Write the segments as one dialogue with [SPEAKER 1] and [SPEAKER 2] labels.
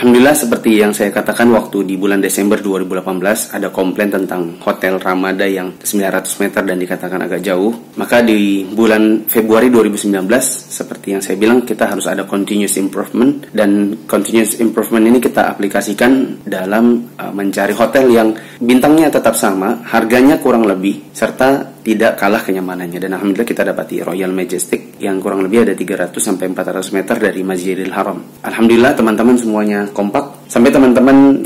[SPEAKER 1] Alhamdulillah, seperti yang saya katakan waktu di bulan Desember 2018 ada komplain tentang Hotel Ramada yang 900 meter dan dikatakan agak jauh. Maka di bulan Februari 2019, seperti yang saya bilang, kita harus ada continuous improvement, dan continuous improvement ini kita aplikasikan dalam mencari hotel yang bintangnya tetap sama, harganya kurang lebih, serta tidak kalah kenyamanannya. Dan alhamdulillah kita dapati Royal Majestic yang kurang lebih ada 300 sampai 400 meter dari Masjidil Haram. Alhamdulillah teman-teman semuanya kompak, sampai teman-teman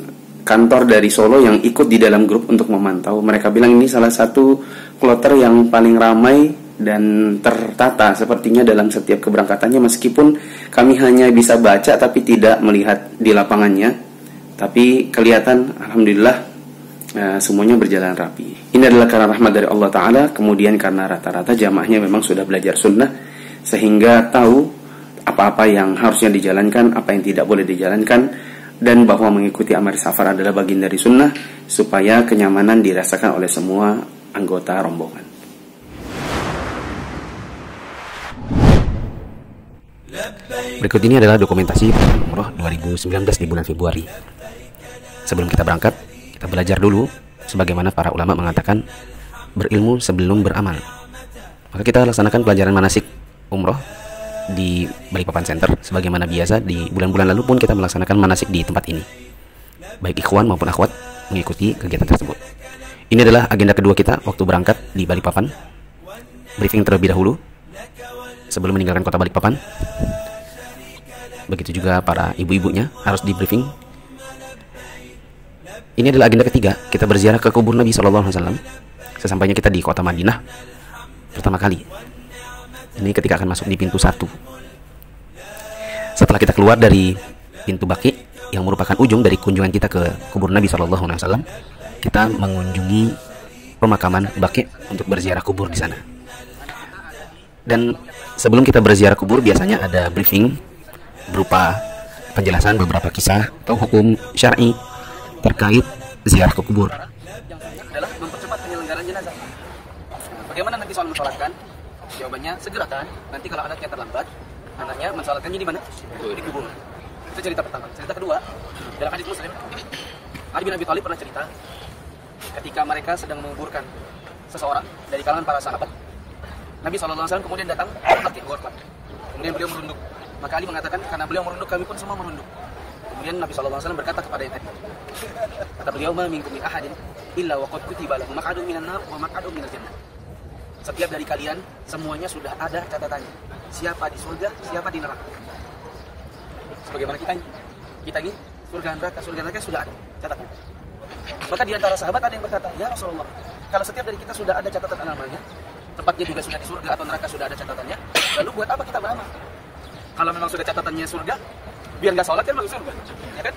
[SPEAKER 1] kantor dari Solo yang ikut di dalam grup untuk memantau, mereka bilang ini salah satu kloter yang paling ramai dan tertata sepertinya dalam setiap keberangkatannya, meskipun kami hanya bisa baca tapi tidak melihat di lapangannya, tapi kelihatan alhamdulillah semuanya berjalan rapi. Ini adalah karena rahmat dari Allah Ta'ala, kemudian karena rata-rata jamaahnya memang sudah belajar sunnah, sehingga tahu apa-apa yang harusnya dijalankan, apa yang tidak boleh dijalankan, dan bahwa mengikuti amar safar adalah bagian dari sunnah, supaya kenyamanan dirasakan oleh semua anggota rombongan.
[SPEAKER 2] Berikut ini adalah dokumentasi umroh 2019 di bulan Februari. Sebelum kita berangkat, kita belajar dulu, sebagaimana para ulama mengatakan, berilmu sebelum beramal. Maka kita laksanakan pelajaran manasik umroh di Balikpapan Center. Sebagaimana biasa di bulan-bulan lalu pun kita melaksanakan manasik di tempat ini. Baik ikhwan maupun akhwat mengikuti kegiatan tersebut. Ini adalah agenda kedua kita waktu berangkat di Balikpapan. Briefing terlebih dahulu sebelum meninggalkan kota Balikpapan. Begitu juga para ibu-ibunya harus di briefing. Ini adalah agenda ketiga, kita berziarah ke kubur Nabi SAW. Sesampainya kita di kota Madinah pertama kali. Ini ketika akan masuk di pintu 1. Setelah kita keluar dari pintu Baqi, yang merupakan ujung dari kunjungan kita ke kubur Nabi SAW, kita mengunjungi pemakaman Baqi untuk berziarah kubur di sana. Dan sebelum kita berziarah kubur, biasanya ada briefing berupa penjelasan beberapa kisah atau hukum syar'i terkait ziarah ke kubur.
[SPEAKER 3] Adalah mempercepat penyelenggaraan jenazah. Bagaimana nanti soal mensolatkan? Jawabannya segera kan. Nanti kalau anaknya terlambat, anaknya mensolatkannya di mana? Di kubur. Itu cerita pertama. Cerita kedua, dalam hadis Muslim, Ali bin Abi Thalib pernah cerita ketika mereka sedang menguburkan seseorang dari kalangan para sahabat. Nabi SAW kemudian datang kemudian beliau merunduk. Maka Ali mengatakan, karena beliau merunduk, kami pun semua merunduk. Kemudian Nabi SAW berkata kepada yang tadi, kata beliau, ma minkum min ahadin illa wa qad kutiba lahu maq'adun minan nar wa maq'adun minal jannah. Setiap dari kalian semuanya sudah ada catatannya, siapa di surga, siapa di neraka. Sebagaimana kita ini surga neraka sudah ada catatan. Maka di antara sahabat ada yang berkata, ya Rasulullah, kalau setiap dari kita sudah ada catatan amalnya, tempatnya juga sudah di surga atau neraka sudah ada catatannya, lalu buat apa kita beramal? Kalau memang sudah catatannya surga, biar nggak sholat kan masuk surga, ya kan?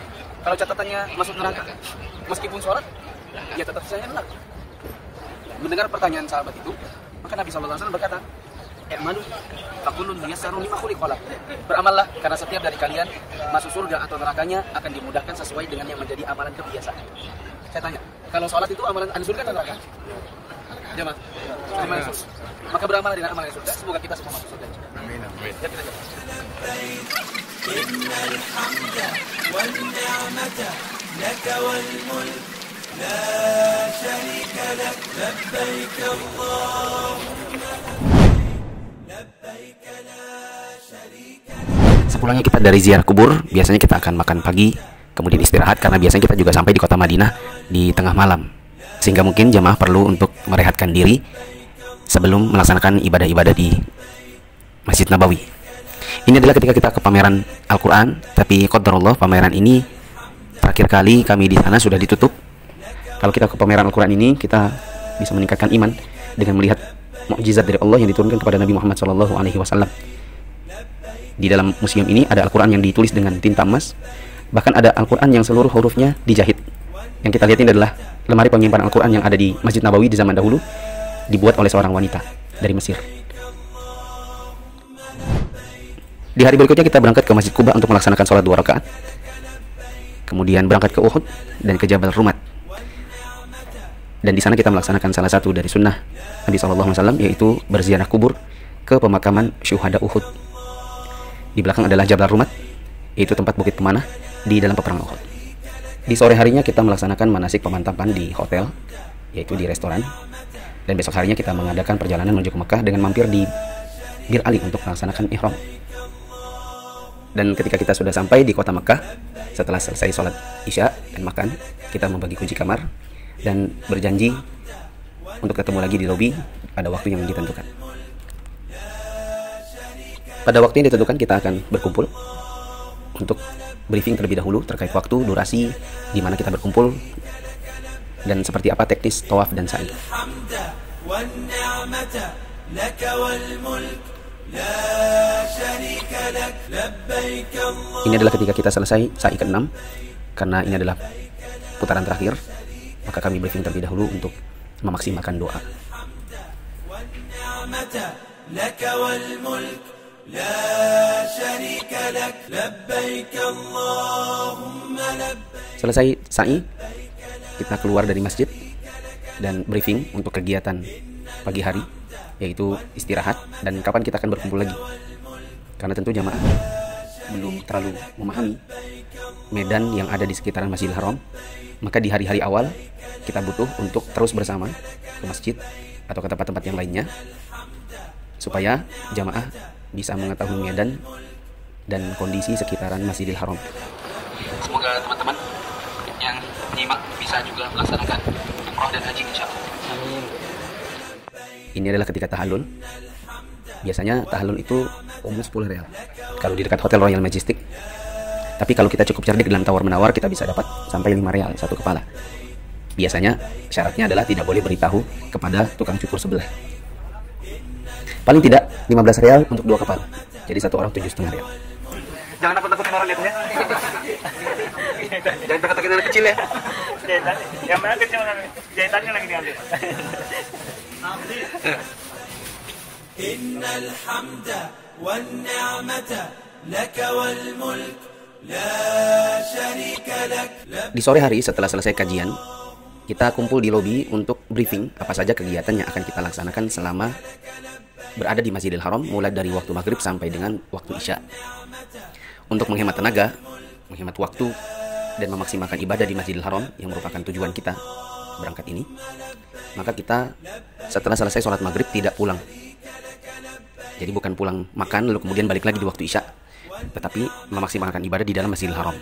[SPEAKER 3] Kalau catatannya masuk neraka, meskipun sholat, ya tetap saja neraka. Mendengar pertanyaan sahabat itu, maka Nabi SAW berkata, "I'malu fakullun muyassarun lima khuliqa lahu." Beramallah, karena setiap dari kalian masuk surga atau nerakanya akan dimudahkan sesuai dengan yang menjadi amalan kebiasaan. Saya tanya, kalau sholat itu amalan surga atau neraka? Jemaah, amalan surga. Maka beramal dengan amalan surga, semoga kita semua masuk surga. Amin. Ya, kita jawab. Innal hamda wan ni'mata laka wal mulk la syarika lak labbaik Allahumma labbaik la syarika lak.
[SPEAKER 2] Sepulangnya kita dari ziarah kubur, biasanya kita akan makan pagi, kemudian istirahat, karena biasanya kita juga sampai di kota Madinah di tengah malam, sehingga mungkin jamaah perlu untuk merehatkan diri sebelum melaksanakan ibadah-ibadah di Masjid Nabawi. Ini adalah ketika kita ke pameran Al-Quran, tapi qadarullah pameran ini terakhir kali kami di sana sudah ditutup. Kalau kita ke pameran Al-Quran ini, kita bisa meningkatkan iman dengan melihat mukjizat dari Allah yang diturunkan kepada Nabi Muhammad SAW. Di dalam museum ini ada Al-Quran yang ditulis dengan tinta emas, bahkan ada Al-Quran yang seluruh hurufnya dijahit. Yang kita lihat ini adalah lemari penyimpanan Al-Quran yang ada di Masjid Nabawi di zaman dahulu, dibuat oleh seorang wanita dari Mesir. Di hari berikutnya kita berangkat ke Masjid Quba untuk melaksanakan sholat 2 rakaat. Kemudian berangkat ke Uhud dan ke Jabal Rumat. Dan di sana kita melaksanakan salah satu dari sunnah Nabi SAW, yaitu berziarah kubur ke pemakaman syuhada Uhud. Di belakang adalah Jabal Rumat, yaitu tempat bukit pemanah di dalam peperangan Uhud. Di sore harinya kita melaksanakan manasik pemantapan di hotel, yaitu di restoran. Dan besok harinya kita mengadakan perjalanan menuju ke Mekah dengan mampir di Bir Ali untuk melaksanakan ihram. Dan ketika kita sudah sampai di kota Mekah, setelah selesai sholat Isya dan makan, kita membagi kunci kamar dan berjanji untuk ketemu lagi di lobi pada waktu yang ditentukan. Pada waktu yang ditentukan kita akan berkumpul untuk briefing terlebih dahulu terkait waktu, durasi, di mana kita berkumpul, dan seperti apa teknis tawaf dan sa'i. Ini adalah ketika kita selesai sa'i ke-6, karena ini adalah putaran terakhir, maka kami briefing terlebih dahulu untuk memaksimalkan doa. Selesai sa'i, kita keluar dari masjid dan briefing untuk kegiatan pagi hari, yaitu istirahat dan kapan kita akan berkumpul lagi. Karena tentu jamaah belum terlalu memahami medan yang ada di sekitaran Masjidil Haram, maka di hari-hari awal kita butuh untuk terus bersama ke masjid atau ke tempat-tempat yang lainnya, supaya jamaah bisa mengetahui medan dan kondisi sekitaran Masjidil Haram.
[SPEAKER 3] Semoga teman-teman yang menyimak bisa juga melaksanakan umrah dan haji insyaallah. Amin.
[SPEAKER 2] Ini adalah ketika tahallul. Biasanya tahallul itu umum 10 real kalau di dekat Hotel Royal Majestic. Tapi kalau kita cukup cerdik dalam tawar-menawar, kita bisa dapat sampai 5 real satu kepala. Biasanya syaratnya adalah tidak boleh beritahu kepada tukang cukur sebelah. Paling tidak 15 real untuk 2 kepala. Jadi satu orang 7,5 real.
[SPEAKER 3] Jangan takut-takutin orang lihatnya. Jangan takut-takutin anak kecil ya.
[SPEAKER 4] Yang mana kecil, jahitannya lagi diambil.
[SPEAKER 5] Innal hamda wan ni'mata laka wal mulk la syarika lak.
[SPEAKER 2] Di sore hari setelah selesai kajian, kita kumpul di lobi untuk briefing apa saja kegiatan yang akan kita laksanakan selama berada di Masjidil Haram, mulai dari waktu maghrib sampai dengan waktu Isya. Untuk menghemat tenaga, menghemat waktu, dan memaksimalkan ibadah di Masjidil Haram yang merupakan tujuan kita berangkat ini, maka kita setelah selesai sholat maghrib tidak pulang. Jadi bukan pulang makan lalu kemudian balik lagi di waktu Isya, tetapi memaksimalkan ibadah di dalam Masjidil Haram.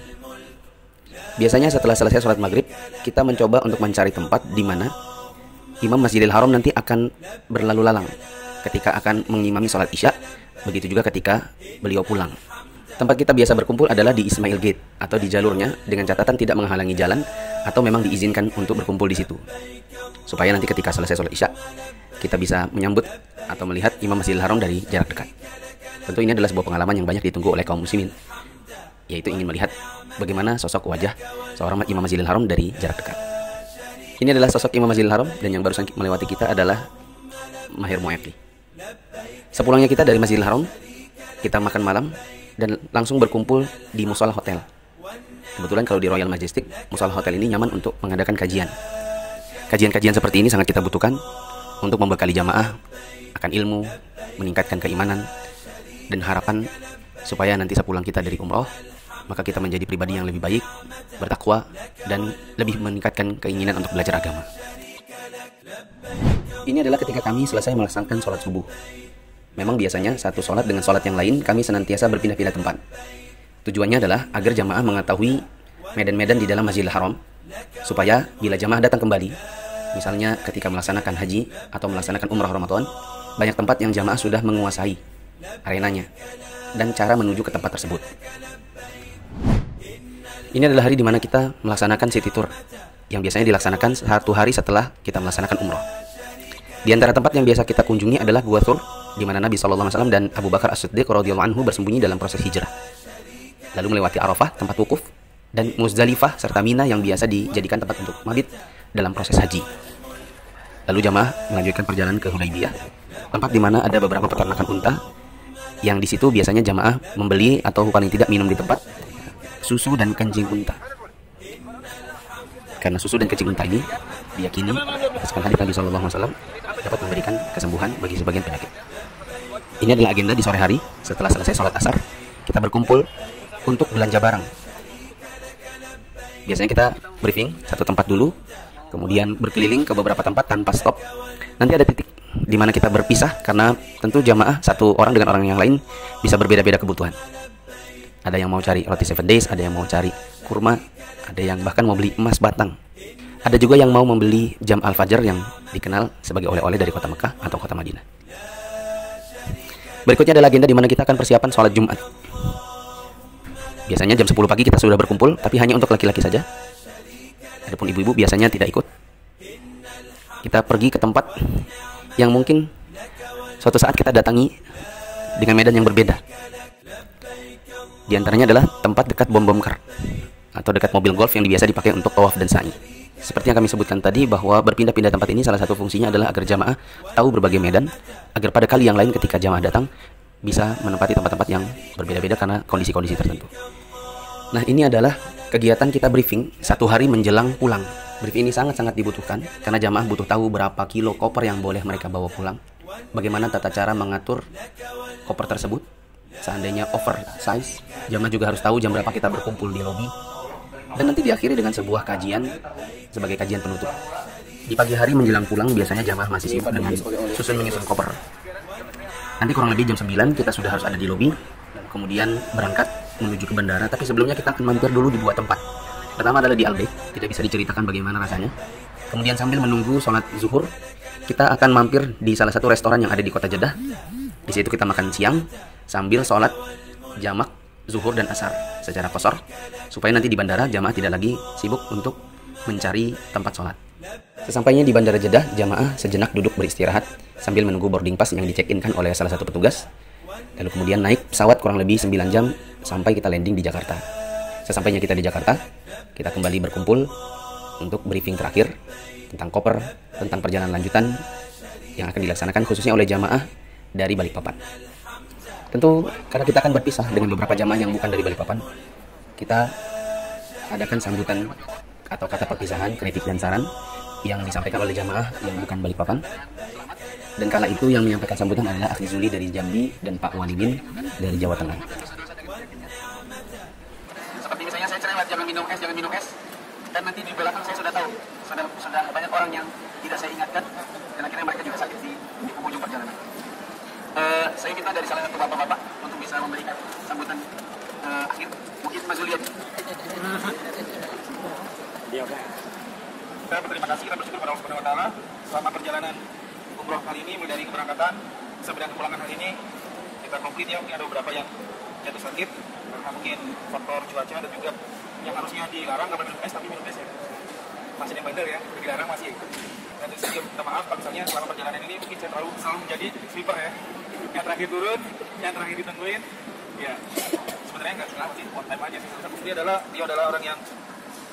[SPEAKER 2] Biasanya setelah selesai sholat maghrib, kita mencoba untuk mencari tempat di mana imam Masjidil Haram nanti akan berlalu lalang ketika akan mengimami sholat Isya, begitu juga ketika beliau pulang. Tempat kita biasa berkumpul adalah di Ismail Gate atau di jalurnya, dengan catatan tidak menghalangi jalan atau memang diizinkan untuk berkumpul di situ, supaya nanti ketika selesai sholat Isya kita bisa menyambut atau melihat imam Masjidil Haram dari jarak dekat. Tentu ini adalah sebuah pengalaman yang banyak ditunggu oleh kaum muslimin, yaitu ingin melihat bagaimana sosok wajah seorang imam Masjidil Haram dari jarak dekat. Ini adalah sosok imam Masjidil Haram, dan yang barusan melewati kita adalah Mahir Mu'afli. Sepulangnya kita dari Masjidil Haram, kita makan malam dan langsung berkumpul di musola hotel. Kebetulan kalau di Royal Majestic, musola hotel ini nyaman untuk mengadakan kajian. Kajian-kajian seperti ini sangat kita butuhkan untuk membekali jamaah akan ilmu, meningkatkan keimanan, dan harapan supaya nanti sepulang kita dari umroh, maka kita menjadi pribadi yang lebih baik, bertakwa, dan lebih meningkatkan keinginan untuk belajar agama. Ini adalah ketika kami selesai melaksanakan sholat subuh. Memang biasanya satu sholat dengan sholat yang lain kami senantiasa berpindah-pindah tempat. Tujuannya adalah agar jamaah mengetahui medan-medan di dalam Masjidil Haram, supaya bila jamaah datang kembali, misalnya ketika melaksanakan haji atau melaksanakan umrah Ramadan, banyak tempat yang jamaah sudah menguasai arenanya dan cara menuju ke tempat tersebut. Ini adalah hari di mana kita melaksanakan city tour, yang biasanya dilaksanakan 1 hari setelah kita melaksanakan umrah. Di antara tempat yang biasa kita kunjungi adalah Gua Thur, di mana Nabi SAW dan Abu Bakar As-Siddiq radhiyallahu anhu bersembunyi dalam proses hijrah. Lalu melewati Arafah, tempat wukuf, dan Muzdalifah serta Mina yang biasa dijadikan tempat untuk mabit dalam proses haji. Lalu jamaah melanjutkan perjalanan ke Hudaybiyah, tempat di mana ada beberapa peternakan unta, yang di situ biasanya jamaah membeli atau paling tidak minum di tempat susu dan kencing unta. Karena susu dan kencing unta ini diyakini berdasarkan hadits Nabi SAW dapat memberikan kesembuhan bagi sebagian penyakit. Ini adalah agenda di sore hari. Setelah selesai sholat asar, kita berkumpul untuk belanja barang Biasanya kita briefing satu tempat dulu, kemudian berkeliling ke beberapa tempat tanpa stop. Nanti ada titik di mana kita berpisah, karena tentu jamaah satu orang dengan orang yang lain bisa berbeda-beda kebutuhan. Ada yang mau cari roti 7 days, ada yang mau cari kurma, ada yang bahkan mau beli emas batang. Ada juga yang mau membeli jam Al-Fajr yang dikenal sebagai oleh-oleh dari kota Mekah atau kota Madinah. Berikutnya adalah agenda di mana kita akan persiapan sholat Jumat. Biasanya jam 10 pagi kita sudah berkumpul, tapi hanya untuk laki-laki saja. Adapun ibu-ibu biasanya tidak ikut. Kita pergi ke tempat yang mungkin suatu saat kita datangi dengan medan yang berbeda. Di antaranya adalah tempat dekat bom-bom kar atau dekat mobil golf yang biasa dipakai untuk tawaf dan sa'i. Seperti yang kami sebutkan tadi, bahwa berpindah-pindah tempat ini salah satu fungsinya adalah agar jamaah tahu berbagai medan, agar pada kali yang lain ketika jamaah datang bisa menempati tempat-tempat yang berbeda-beda karena kondisi-kondisi tertentu. Nah, ini adalah kegiatan kita briefing satu hari menjelang pulang. Briefing ini sangat-sangat dibutuhkan karena jamaah butuh tahu berapa kilo koper yang boleh mereka bawa pulang, bagaimana tata cara mengatur koper tersebut. Seandainya oversize, jamaah juga harus tahu jam berapa kita berkumpul di lobi. Dan nanti diakhiri dengan sebuah kajian sebagai kajian penutup. Di pagi hari menjelang pulang biasanya jamaah masih sibuk dengan susun menyusun koper. Nanti kurang lebih jam 9 kita sudah harus ada di lobi, kemudian berangkat menuju ke bandara. Tapi sebelumnya kita akan mampir dulu di 2 tempat. Pertama adalah di Al-Baik, tidak bisa diceritakan bagaimana rasanya. Kemudian sambil menunggu sholat zuhur, kita akan mampir di salah satu restoran yang ada di kota Jeddah. Di situ kita makan siang sambil sholat jamak zuhur dan asar secara qasar, supaya nanti di bandara jamaah tidak lagi sibuk untuk mencari tempat sholat. Sesampainya di bandara Jeddah, jamaah sejenak duduk beristirahat sambil menunggu boarding pass yang di-check-in-kan oleh salah satu petugas. Lalu kemudian naik pesawat kurang lebih 9 jam sampai kita landing di Jakarta. Sesampainya kita di Jakarta, kita kembali berkumpul untuk briefing terakhir tentang koper, tentang perjalanan lanjutan yang akan dilaksanakan khususnya oleh jamaah dari Balikpapan. Tentu karena kita akan berpisah dengan beberapa jamaah yang bukan dari Balikpapan, kita adakan sambutan atau kata perpisahan, kritik dan saran yang disampaikan oleh jamaah yang bukan Balikpapan. Dan kala itu yang menyampaikan sambutan adalah Akhi Zuli dari Jambi dan Pak Walidin dari Jawa Tengah.
[SPEAKER 3] Seperti misalnya saya cerewet, jangan minum es. Dan nanti di belakang saya sudah tahu, sudah banyak orang yang tidak saya ingatkan, dan akhirnya mereka juga sakit di penghujung perjalanan. Saya minta dari salah satu bapak-bapak untuk bisa memberikan sambutan akhir, mungkin Mas Zuli aja. Saya berterima kasih dan bersyukur pada Allah Subhanahu wa taala selama perjalanan umroh kali ini, mulai dari keberangkatan sampai dengan kepulangan hari ini kita komplit ya. Mungkin ada beberapa yang jatuh sakit karena mungkin faktor cuaca, dan juga yang harusnya dilarang nggak boleh minum es tapi minum es ya. Masih yang bandel ya, dilarang masih. Dan itu saya minta maaf kalau misalnya selama perjalanan ini mungkin saya selalu menjadi sleeper ya. Yang terakhir turun, yang terakhir ditungguin. Ya, sebenarnya nggak salah sih, one time aja sih. Dia adalah orang yang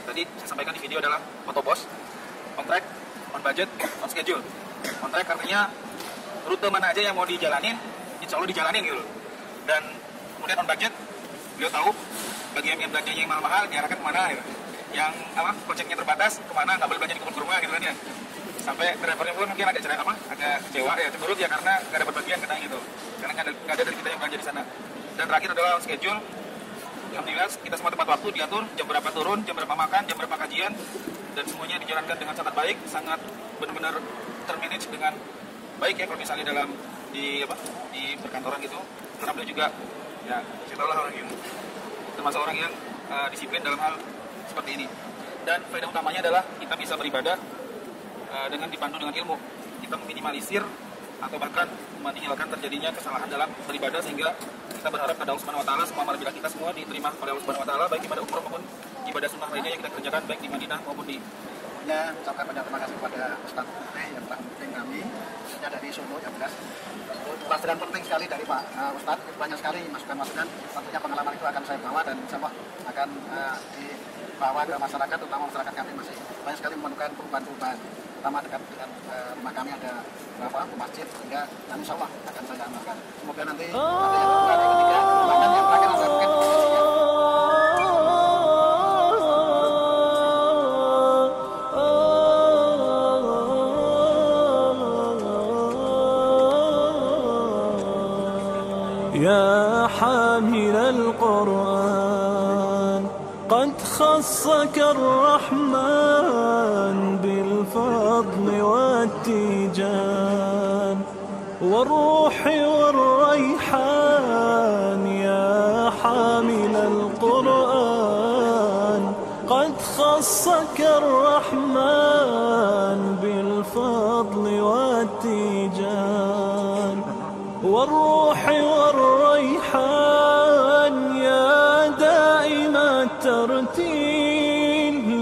[SPEAKER 3] tadi saya sampaikan di video adalah motobos, on track, on budget, on schedule. On track artinya rute mana aja yang mau dijalanin, insya Allah dijalanin gitu. Dan kemudian on budget, beliau tahu bagi yang belanjanya yang mahal-mahal diarahkan kemana gitu. Yang koceknya terbatas kemana, nggak boleh belanja di kebun-kurma gitu kan ya. Sampai drivernya pun mungkin agak agak kecewa ya, cemberut ya, karena nggak dapat bagian kena gitu. Karena nggak ada dari kita yang belanja di sana. Dan terakhir adalah on schedule. Alhamdulillah kita semua tepat waktu diatur, jam berapa turun, jam berapa makan, jam berapa kajian, dan semuanya dijalankan dengan sangat baik, sangat benar-benar termanage dengan baik ya. Kalau misalnya di perkantoran gitu, karena beliau juga ya saya tahu lah orang yang termasuk orang yang disiplin dalam hal seperti ini. Dan faedah utamanya adalah kita bisa beribadah dengan dipandu dengan ilmu. Kita meminimalisir atau bahkan menihilkan terjadinya kesalahan dalam beribadah, sehingga kita berharap pada Allah Subhanahu wa taala semua amalan kita semua diterima oleh Allah Subhanahu wa taala, baik ibadah umroh maupun ibadah sunnah lainnya yang kita kerjakan baik di Madinah maupun di
[SPEAKER 6] ucapkan banyak terima kasih kepada Ustaz Putri yang telah membimbing kami dari Solo yang jelas. Pelajaran penting sekali dari Pak Ustaz, banyak sekali masukan-masukan. Tentunya pengalaman itu akan saya bawa dan insya Allah akan dibawa ke masyarakat, terutama masyarakat kami masih banyak sekali memerlukan perubahan-perubahan. Pertama dekat dengan rumah kami ada masjid, sehingga insya Allah akan saya amalkan. Semoga nanti ada yang kedua, ada yang ketiga, bahkan yang terakhir saya mungkin
[SPEAKER 5] يا حامل القرآن قد خصك الرحمن بالفضل والتيجان والروح والريحان يا حامل القرآن قد خصك الرحمن بالفضل والتيجان والروح والريحان يا دائم الترتيل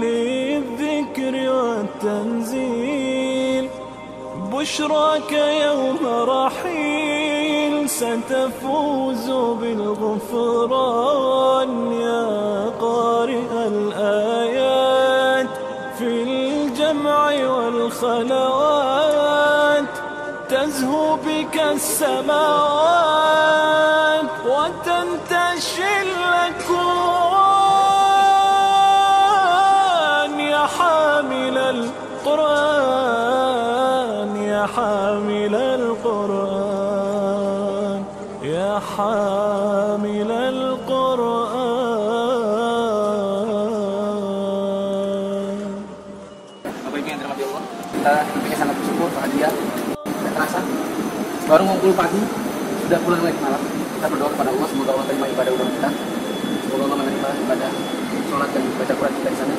[SPEAKER 5] للذكر والتنزيل بشراك يوم رحيل ستفوز بالغفران يا قارئ الآيات في الجمع والخلوات تزهو بك السماوات وتنتشي الأكوان يا حامل القرآن يا حامل القرآن يا حامل القرآن.
[SPEAKER 3] Bapak Ibu yang dirahmati Allah, kita tentunya sangat bersyukur, bahagia, tidak terasa. Baru ngumpul pagi, sudah pulang lagi malam. Kita berdoa kepada Allah, semoga Allah terima ibadah kita. Semoga Allah menerima ibadah, sholat dan baca Quran kita di sana.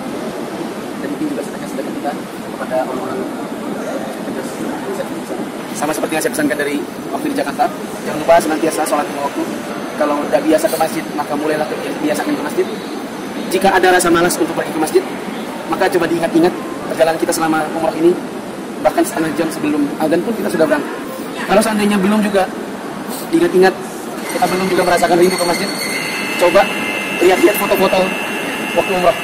[SPEAKER 3] Dan mungkin juga sedekah kita kepada orang-orang sama seperti yang saya pesankan dari waktu di Jakarta. Jangan lupa senantiasa sholat lima waktu. Kalau tidak biasa ke masjid, maka mulailah biasakan ke masjid. Jika ada rasa malas untuk pergi ke masjid, maka coba diingat-ingat perjalanan kita selama umrah ini. Bahkan setengah jam sebelum azan pun kita sudah berangkat. Kalau seandainya belum juga diingat-ingat, kita belum juga merasakan rindu ke masjid, coba lihat-lihat foto-foto waktu umrah,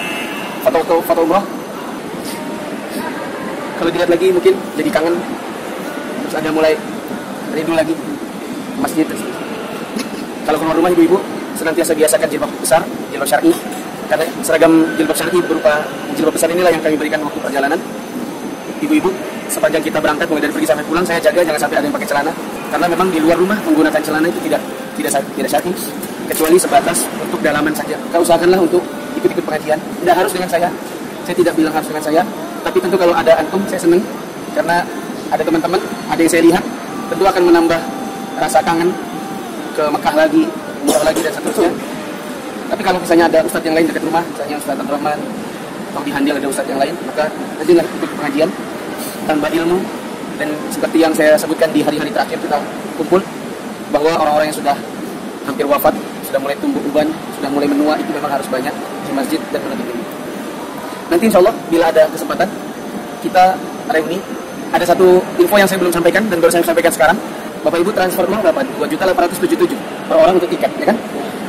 [SPEAKER 3] foto umrah. Kalau dilihat lagi mungkin jadi kangen, terus ada mulai rindu lagi masjid. Kalau keluar rumah ibu-ibu senantiasa biasakan jilbab besar, jilbab syar'i, karena seragam jilbab syar'i berupa jilbab besar inilah yang kami berikan waktu perjalanan. Ibu-ibu, sepanjang kita berangkat mulai dari pergi sampai pulang, saya jaga jangan sampai ada yang pakai celana, karena memang di luar rumah menggunakan celana itu tidak syar'i, kecuali sebatas untuk dalaman saja. Kau usahakanlah untuk ikut-ikut pengajian, tidak harus dengan saya tidak bilang harus dengan saya, tapi tentu kalau ada antum saya senang, karena ada teman-teman, ada yang saya lihat, tentu akan menambah rasa kangen ke Mekah lagi, umrah lagi dan seterusnya. Tapi kalau misalnya ada ustadz yang lain dekat rumah, misalnya Ustadz Abdul Rahman atau di Handil ada ustadz yang lain, maka rajinlah ikut pengajian, tambah ilmu. Dan seperti yang saya sebutkan di hari-hari terakhir kita kumpul, bahwa orang-orang yang sudah hampir wafat, sudah mulai tumbuh uban, sudah mulai menua, itu memang harus banyak di masjid dan penuntut ilmu. Nanti insya Allah bila ada kesempatan kita reuni. Ada satu info yang saya belum sampaikan dan baru saya sampaikan sekarang. Bapak Ibu transfer uang berapa? 2.877 per orang untuk tiket, ya kan?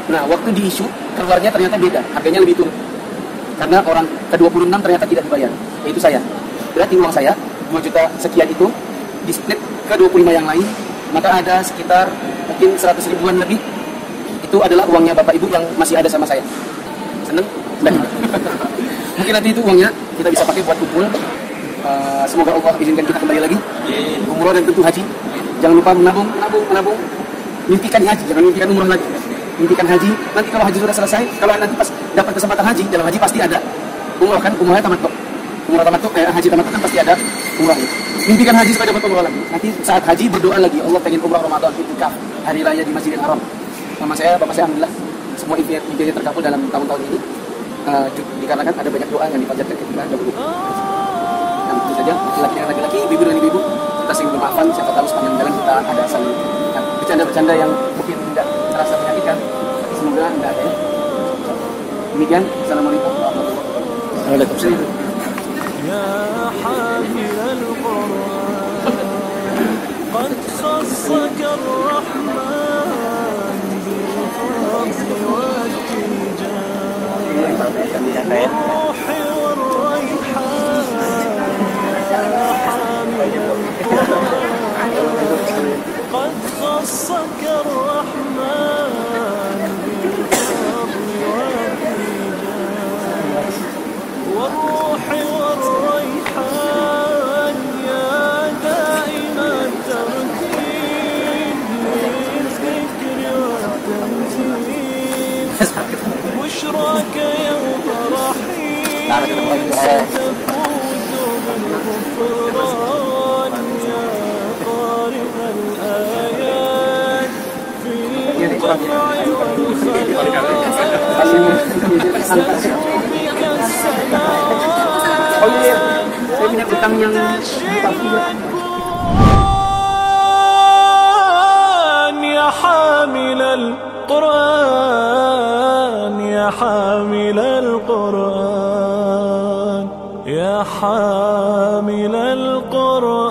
[SPEAKER 3] Nah, waktu di isu keluarnya ternyata beda, harganya lebih turun. Karena orang ke-26 ternyata tidak dibayar, yaitu saya. Berarti uang saya 2 juta sekian itu di split ke 25 yang lain, maka ada sekitar mungkin 100 ribuan lebih. Itu adalah uangnya Bapak Ibu yang masih ada sama saya. Seneng? Mungkin nanti itu uangnya kita bisa pakai buat kumpul. Semoga Allah izinkan kita kembali lagi umroh dan tentu haji. Jangan lupa menabung. Mimpikan haji, jangan mimpikan umroh lagi. Mimpikan haji. Nanti kalau haji sudah selesai, kalau nanti pas dapat kesempatan haji, dalam haji pasti ada umroh kan, umrohnya tamattu. Umroh tamattu, haji tamattu kan pasti ada umrohnya. Mimpikan haji supaya dapat umroh lagi. Nanti saat haji berdoa lagi, Allah pengen umroh Ramadan, itikaf, hari raya di Masjidil Haram. Bapak saya alhamdulillah semua impiannya terkabul dalam tahun-tahun ini. Dikarenakan ada banyak doa yang dipanjatkan ketika dahulu. Nah, tentu saja laki-laki, ibu-ibu dan ibu-ibu, kita sering bermaafan, siapa tahu sepanjang jalan kita ada saling bercanda-bercanda yang mungkin tidak terasa menyakitkan, tapi semoga tidak ada ya. Demikian, Assalamualaikum warahmatullahi wabarakatuh. Waalaikumsalam.
[SPEAKER 5] Ya hamilal Qur'an qad khassaka ar-Rahman bil fadli wal tijan والروح والريحان قد خصك الرحمن بالفضل والتيجان والروح والريحان يا دائم الترتيب للذكر والتنزيل بشراك يوم رحيل بالغفران يا قارئ الآيات في القطع والخلافات بك السلام يا حامل القرآن يا حامل القرآن يا حامل القرآن